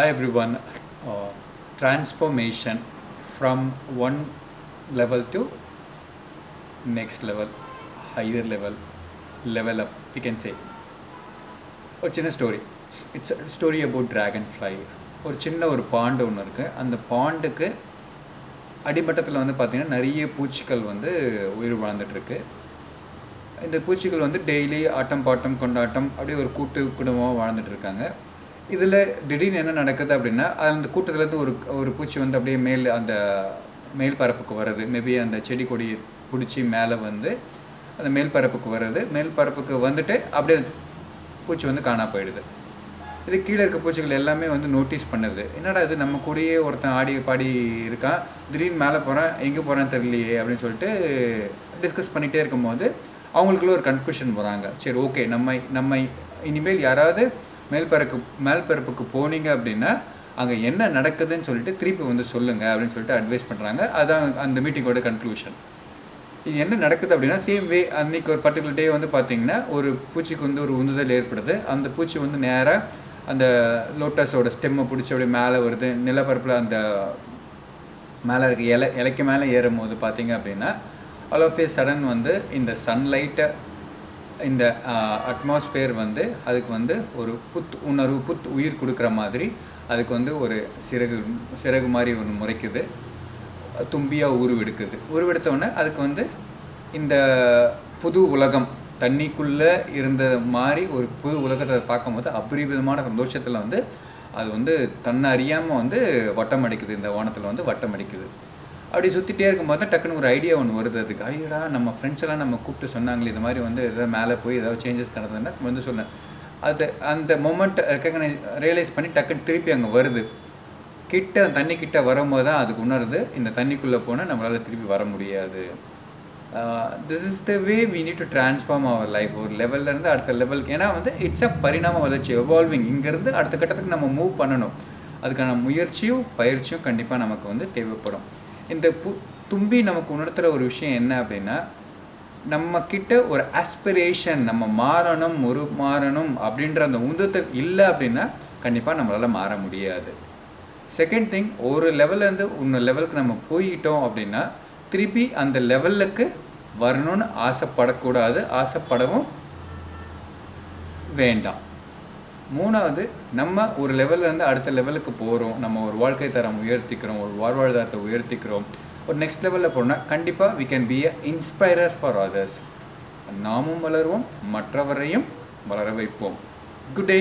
Hi everyone. Transformation from one level to next level, higher level, level up. You can say. ஒரு சின்ன story. It's story about dragon fly. ஒரு சின்ன ஒரு bond ஒன்று இருக்குது. அந்த பாண்டுக்கு அடிமட்டத்தில் வந்து பார்த்திங்கன்னா நிறைய பூச்சிகள் வந்து உயிர் வாழ்ந்துட்டுருக்கு. இந்த பூச்சிகள் வந்து டெய்லி ஆட்டம் பாட்டம் கொண்டாட்டம் அப்படியே ஒரு கூட்டு குடும்பமாக வாழ்ந்துட்டு இருக்காங்க. இதில் திடீர்னு என்ன நடக்குது அப்படின்னா, அந்த கூட்டத்துலேருந்து ஒரு ஒரு பூச்சி வந்து அப்படியே அந்த மேல் பரப்புக்கு வர்றது. மேபி அந்த செடி கொடி பிடிச்சி மேலே வந்து அந்த மேல் பரப்புக்கு வர்றது. மேல் பரப்புக்கு வந்துட்டு அப்படியே பூச்சி வந்து காணா போயிடுது. இது கீழே இருக்க பூச்சிகள் எல்லாமே வந்து நோட்டீஸ் பண்ணுது. என்னடா இது, நம்ம கூடயே ஒருத்தன் ஆடி பாடி இருக்கான், திடீர்னு மேலே போகிறான், எங்கே போகிறான்னு தெரியலையே அப்படின்னு சொல்லிட்டு டிஸ்கஸ் பண்ணிகிட்டே இருக்கும்போது அவங்களுக்குள்ள ஒரு கன்க்ளூஷன் போகிறாங்க. சரி, ஓகே, நம்ம இனிமேல் யாராவது மேல்பரப்புக்கு போனீங்க அப்படின்னா அங்கே என்ன நடக்குதுன்னு சொல்லிட்டு திருப்பி வந்து சொல்லுங்கள் அப்படின்னு சொல்லிட்டு அட்வைஸ் பண்ணுறாங்க. அதுதான் அந்த மீட்டிங்கோட கன்க்ளூஷன். இது என்ன நடக்குது அப்படின்னா, சேம் வே அன்றைக்கி ஒரு பர்டிகுலர் டே வந்து பார்த்திங்கன்னா ஒரு பூச்சிக்கு வந்து ஒரு உந்துதல் ஏற்படுது. அந்த பூச்சி வந்து நேராக அந்த லோட்டஸோட ஸ்டெம்மை பிடிச்சி அப்படியே மேலே வருது. நிலப்பரப்பில் அந்த மேலே இருக்க இலைக்கு மேலே ஏறும் போது பார்த்திங்க அப்படின்னா ஆல் ஆஃப் ஏ சடன் வந்து இந்த சன்லைட்டை, இந்த அட்மாஸ்பியர் வந்து அதுக்கு வந்து ஒரு புத் உயிர் கொடுக்குற மாதிரி அதுக்கு வந்து ஒரு சிறகு மாதிரி ஒன்று முறைக்குது. தும்பியாக உருவெடுத்தோடனே அதுக்கு வந்து இந்த புது உலகம், தண்ணிக்குள்ளே இருந்த மாதிரி ஒரு புது உலகத்தை பார்க்கும்போது அபரிவிதமான சந்தோஷத்தில் வந்து அது வந்து தன்னை அறியாமல் வந்து வட்டம் அடிக்குது. இந்த வானத்தில் வந்து வட்டம் அடிக்குது. அப்படி சுற்றிட்டே இருக்கும்போது தான் டக்குன்னு ஒரு ஐடியா ஒன்று வருது அதுக்கு. ஐயடா, நம்ம ஃப்ரெண்ட்ஸ் எல்லாம் நம்ம கூப்பிட்டு சொன்னாங்களே இது மாதிரி வந்து எதாவது மேலே போய் ஏதாவது சேஞ்சஸ் நடந்ததுன்னா வந்து சொன்னேன். அந்த மொமெண்ட் ரியலைஸ் பண்ணி டக்குன்னு திருப்பி அங்கே வருது. தண்ணி கிட்ட வரும்போது தான் அதுக்கு உணருது, இந்த தண்ணிக்குள்ளே போனால் நம்மளால் திருப்பி வர முடியாது. This is the way we need to transform our life. ஒரு லெவல்லேருந்து அடுத்த லெவலுக்கு. ஏன்னா வந்து இட்ஸ் அ பரிணாம வளர்ச்சி, எவால்விங். இங்கேருந்து அடுத்த கட்டத்துக்கு நம்ம மூவ் பண்ணணும். அதுக்கான முயற்சியும் பயிற்சியும் கண்டிப்பாக நமக்கு வந்து தேவைப்படும். இந்த தும்பி நமக்கு உணர்த்துகிற ஒரு விஷயம் என்ன அப்படின்னா, நம்ம கிட்ட ஒரு ஆஸ்பிரேஷன், நம்ம மாறணும் அப்படின்ற அந்த உந்துதல் இல்லை அப்படின்னா கண்டிப்பாக நம்மளால் மாற முடியாது. செகண்ட் திங், ஒரு லெவல்லேருந்து இன்னொரு லெவலுக்கு நம்ம போய்கிட்டோம் அப்படின்னா திருப்பி அந்த லெவலுக்கு வரணும்னு ஆசைப்படக்கூடாது, ஆசைப்படவும் வேண்டாம். மூணாவது, நம்ம ஒரு லெவல்லேருந்து அடுத்த லெவலுக்கு போகிறோம், நம்ம ஒரு வாழ்க்கை தரம் உயர்த்திக்கிறோம், ஒரு வாழ்வாதாரத்தை உயர்த்திக்கிறோம், ஒரு நெக்ஸ்ட் லெவலில் போனால் கண்டிப்பாக we can be a inspirer for others. நாமும் வளருவோம், மற்றவரையும் வளர வைப்போம். குட் டே.